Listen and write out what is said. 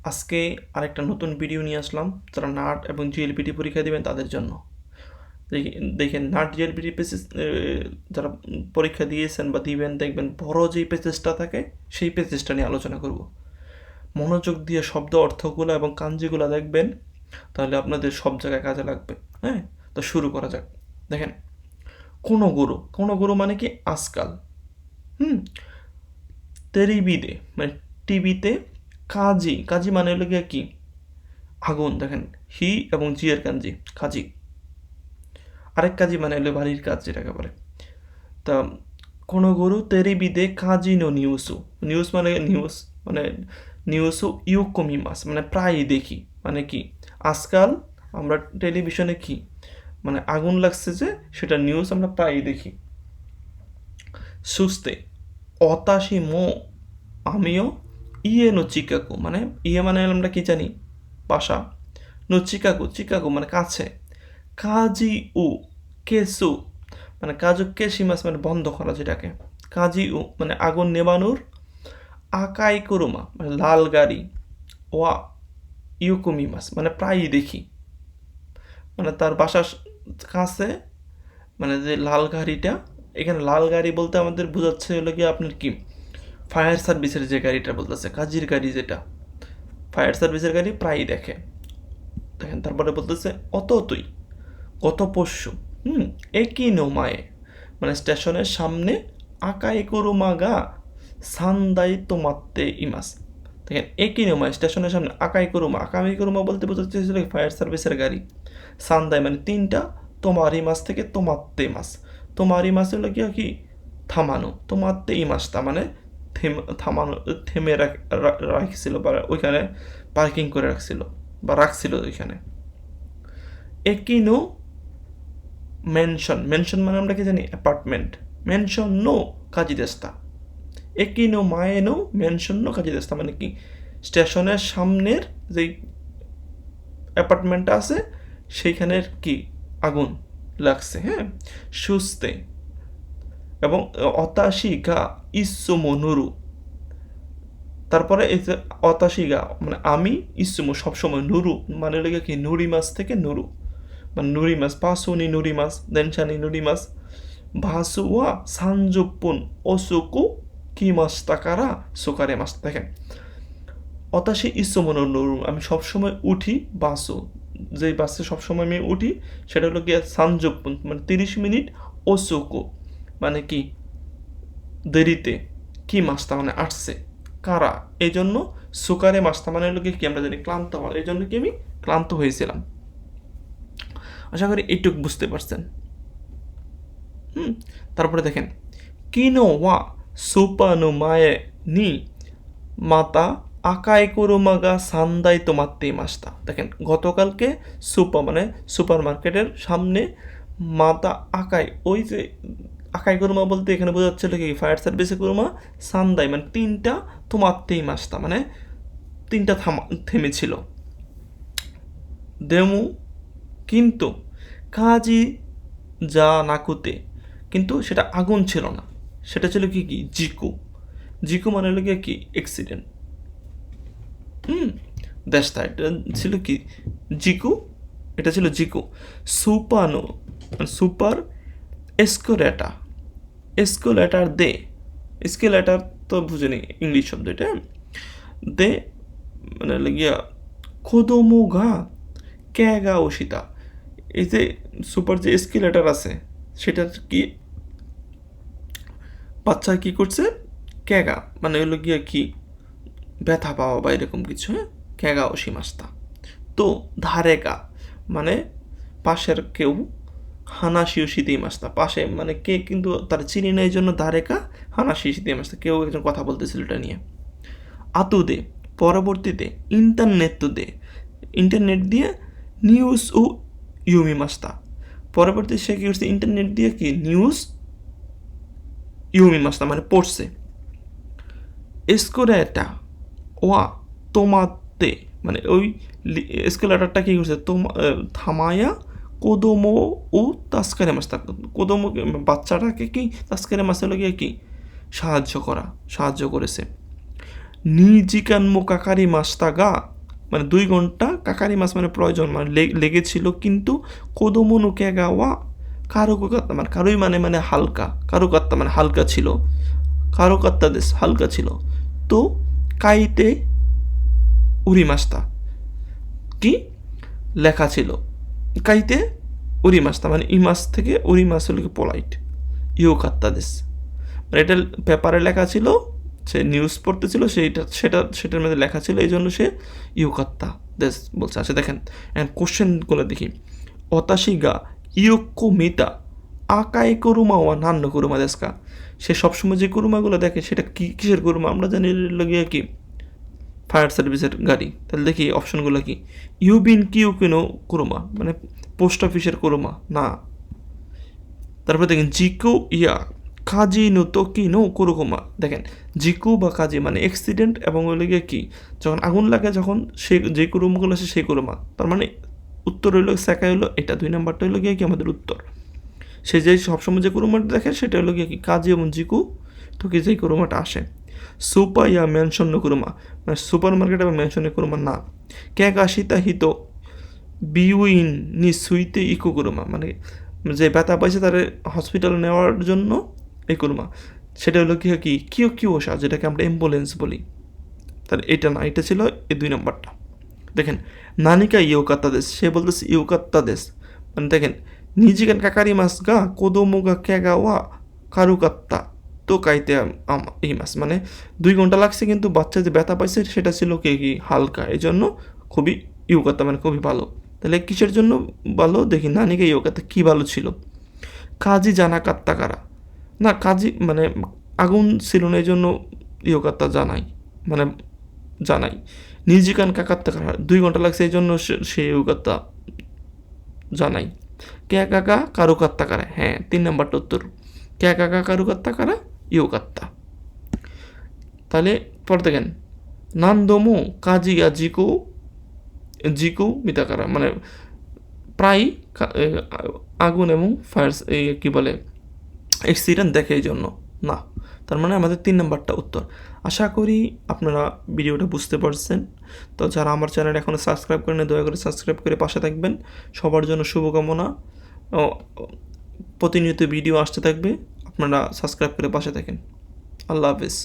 আজকে আরেকটা নতুন ভিডিও নিয়ে আসলাম যারা নাট এবং জিএলপিটি পরীক্ষা দেবেন তাদের জন্য। দেখেন নাট জিএলপিটি পেসেস যারা পরীক্ষা দিয়েছেন বা দিবেন দেখবেন বড় যেই পেসেসটা থাকে সেই পেসেসটা নিয়ে আলোচনা করব। মনোযোগ দিয়ে শব্দ অর্থগুলো এবং কাঞ্জিগুলো দেখবেন, তাহলে আপনাদের সব জায়গায় কাজে লাগবে। হ্যাঁ, তো শুরু করা যাক। দেখেন, কোনো গুরু মানে কি আজকাল। হুম, তেরিবিদে মানে টিভিতে, কাজী কাজী মানে হলো গিয়ে কি আগুন। দেখেন হি এবং জি এর কাঞ্জি কাজী। আরেক কাজী মানে হলো বাড়ির কাজ যেটাকে বলে। তা কোনো গরু তেরি বিদে কাজী নো নিউসু, নিউজ মানে নিউজ মানে নিউসু ইউকমি মাস মানে প্রায়ই দেখি, মানে কি আজকাল আমরা টেলিভিশনে কি মানে আগুন লাগছে যে সেটা নিউজ আমরা প্রায়ই দেখি। সুস্তে অতাশি মো আমিও ইয়ে নো চিকাগো মানে ইয়ে মানে আমরা কি জানি বাসা, নো চিকাগো চিকাগো মানে কাছে। কাজি উ কেসু মানে কাজু কেশিমাস মানে বন্ধ করা যেটাকে। কাজি উ মানে আগুন নেবানোর। আকাই কুরুমা মানে লাল গাড়ি। ওয়া ইউকুমিমাস মানে প্রায়ই দেখি, মানে তার বাসার কাছে, মানে যে লাল গাড়িটা। এখানে লাল গাড়ি বলতে আমাদের বোঝাচ্ছে হলো কি আপনার কি ফায়ার সার্ভিসের যে গাড়িটা বলতেছে, কাজীর গাড়ি যেটা ফায়ার সার্ভিসের গাড়ি প্রায়ই দেখে। দেখেন তারপরে বলতেছে অত তুই গত পরশু। একই নোমায়ে মানে স্টেশনের সামনে আকাই কুরুমাগা সান্দাই তোমাত্তে ইমাস। দেখেন একই নোমায় স্টেশনের সামনে আকাই কুরুমা বলতে বোঝাচ্ছে ফায়ার সার্ভিসের গাড়ি। সান্দাই মানে তিনটা, তোমারি মাস থেকে তোমাত্তে মাস। তোমারি মাস হলো কি থামানো, তোমাত্তে ই মাসটা মানে থামানো, থেমে রাখছিল বা ওইখানে পার্কিং করে রাখছিল বা রাখছিল ওইখানে। একিনো মেনশন, মেনশন মানে আমরা কি জানি অ্যাপার্টমেন্ট। মেনশন নো কাজিদেস্তা। একিনো মায়েনো মেনশন নো কাজিদেস্তা মানে কি স্টেশনের সামনের যেই অ্যাপার্টমেন্টটা আছে সেইখানের কি আগুন লাগছে। হ্যাঁ, সুস্তে এবং অতাশি গা ইসুমো নুরু। তারপরে এই যে অতাশি গা মানে আমি, ইসুমো সবসময়, নুরু মানে লেগে কি নুরি মাছ থেকে নুরু মানে নুরি মাছ, পাসুনি নুরি মাছ, দেনশানি নুরি মাছ। ভাসু ওয়া সানজুপুন ওসুকু কি মাছটা কারা সুকারে মাছ। দেখেন অতাশি ইসুমনো নুরু আমি সবসময় উঠি, বাসু যেই বাসে সবসময় আমি উঠি সেটা হলো গিয়ে সানজুপুন মানে 30 মিনিট, ওসুকু মানে কি দেরিতে, কি মাছটা মানে আসছে, কারা এই জন্য, সুকারে মাছটা মানে হলো কি আমরা জানি ক্লান্ত হওয়া, এই জন্য কি আমি ক্লান্ত হয়েছিলাম। আশা করি এইটুক বুঝতে পারছেন। তারপরে দেখেন কিনো ওয়া সুপানো মায়ে নি মাতা আকাই কুরুমাগা সান্দাই তোমাত্তেই মাসটা। দেখেন গতকালকে মানে সুপার মার্কেটের সামনে মাতা আকাই, ওই যে আকাই কুরুমা বলতে এখানে বোঝাচ্ছিল কি ফায়ার সার্ভিসে কুরুমা সান্দাই মানে তিনটা তোমাত্তেই মাসটা মানে তিনটা থেমেছিল। দেমু কিন্তু কাজী যা নাকুতে কিন্তু সেটা আগুন ছিল না, সেটা ছিল কি কি জিকু। জিকু মানে হলো কি অ্যাক্সিডেন্ট। দেশটা এটা ছিল কি জিকু, এটা ছিল জিকু। সুপানো সুপার এসকোলেটা, এসকোলেটার দে, এসকোলেটার তো বুঝেনি ইংলিশ শব্দ এটা। দে মানে গিয়া খোদোমো গা ক্যাগা ওশিতা। এই যে সুপার যে এসকোলেটার আছে সেটার কি বাচ্চা কি করছে, ক্যাগা মানে হলো গিয়া কি ব্যথা পাওয়া বা এরকম কিছু। হ্যাঁ, ক্যাগা ওশি মাস্তা। তো ধারেকা মানে পাশের কেউ, হানাশি শীতেই মাস্তা পাশে মানে কে কিন্তু তার চিনি নেই জন্য ধারেকা হানাশি শীতেই মাস্তা, কেউ একজন কথা বলতেছিল এটা নিয়ে। আতু দে পরবর্তীতে ইন্টারনেট দে, ইন্টারনেট দিয়ে নিউজ ও ইউমি মাস্তা। পরবর্তী সে কি করছে ইন্টারনেট দিয়ে কি নিউজ ইউমি মাস্তা মানে পড়ছে। এসকোরেটা ওয়া তোমাতে মানে ওই এসকেলেটারটা কি করছে থামায়া কোদোমো ও তাস্কারে মাছ, কোদোমো বাচ্চাটাকে কি তাস্কারে মাছের লগে কি সাহায্য করেছে। নিজিকান মোকাকারি মাস্তা গা মানে 2 ঘন্টা কাকারি মাছ মানে প্রয়োজন মানে লেগেছিল কিন্তু কোদোমোনো কেগাওয়া কারুকাত্তা মানে কারুই মানে হালকা কারুকাত্তা মানে হালকা ছিল কারুকাত্তা দেশ হালকা ছিল তো কাইতে উরিমাস্তা কি লেখা ছিল কাইতে উরিমাস্তা মানে ইমাস থেকে উরিমাস হলো পোলাইট ইউকাত্তা দেশ মানে এটা পেপারে লেখা ছিল সে নিউজ পড়তেছিল সেটার মধ্যে লেখা ছিল এই জন্য সে ইউকাত্তা দেশ বলছে আচ্ছা দেখেন কোশ্চেনগুলো দেখি অতাশিগা ইয়োক্কো মিতা আকাই কুরুমা ওয়া নান্ন কুরুমা দেশকা সে সবসময় যে কুরুমাগুলো দেখে সেটা কিসের কুরুমা আমরা জানি লাগিয়ে কি ফায়ার সার্ভিসের গাড়ি তাহলে দেখি অপশনগুলো কি ইউবিন কিউ কিনো কুরুমা মানে পোস্ট অফিসের কুরুমা না তারপরে দেখেন জিকু ইয়া কাজি নো তোকি নো কুরুকুমা দেখেন জিকু বা কাজি মানে অ্যাক্সিডেন্ট এবং ওই গিয়ে কি যখন আগুন লাগে যখন সে যে কুরুমগুলো আছে সেই কুরুমা তার মানে উত্তর হইলো সেকাই হইলো এটা 2 নাম্বারটা হইলো গিয়ে কি আমাদের উত্তর সে যে সবসময় যে কুরুমাটা দেখে সেটা হলো গিয়ে কি কাজি এবং জিকু তো কি যেই কুরুমাটা আসে সুপার ইয়া মেনশন কুরুমা মানে সুপার মার্কেট এবং মেনশনের কুরুমা না ক্যাগা সীতা হিতো বিউইন নি সুইতে ইকো কুরুমা মানে যে ব্যথা পাইছে তার হসপিটালে নেওয়ার জন্য এই কুরুমা সেটা হলো কি কিও কিওসা যেটাকে আমরা অ্যাম্বুলেন্স বলি তাহলে এটা না এটা ছিল এই 2 নম্বরটা দেখেন নানিকা ইউকাত্তা দেশ সে বলতেছে ইউকাত্তা দেশ মানে দেখেন নিজিগান কাকারি মাস গা কোদোমোগা ক্যাগা ওয়া কারুকাত্তা তো কাইতে এই মাস মানে 2 ঘন্টা লাগছে কিন্তু বাচ্চা যে ব্যথা পাইছে সেটা ছিল কি হালকা এই জন্য খুবই ইউকাত্তা মানে খুবই ভালো তাহলে কিসের জন্য ভালো দেখি নানিকা ইউকাত্তা কি ভালো ছিল কাজী জানা কাত্তা কারা না কাজী মানে আগুন ছিল না এই জন্য ইয়োকাত্তা মানে জানাই নিজিকান কাকাত্তা কারা 2 ঘন্টা লাগছে এই জন্য সে ইয়োকাত্তা জানাই কে কাকা কারুকাত্তা কারা হ্যাঁ 3 নাম্বারটা উত্তর কে কাকা কারুকাত্তা কারা ইয়োকাত্তা তাহলে পরে দেখেন নান্দমো কাজি আর জিকু মিতাকারা মানে প্রায় আগুন এবং ফায়ার কি বলে অ্যাক্সিডেন্ট দেখে এই জন্য না তার মানে আমাদের 3 নাম্বারটা উত্তর আশা করি আপনারা ভিডিওটা বুঝতে পারছেন তো যারা আমার চ্যানেল এখনও সাবস্ক্রাইব করেন দয়া করে সাবস্ক্রাইব করে পাশে থাকবেন সবার জন্য শুভকামনা প্রতিনিয়ত ভিডিও আসতে থাকবে আপনারা সাবস্ক্রাইব করে পাশে থাকেন আল্লাহ হাফেজ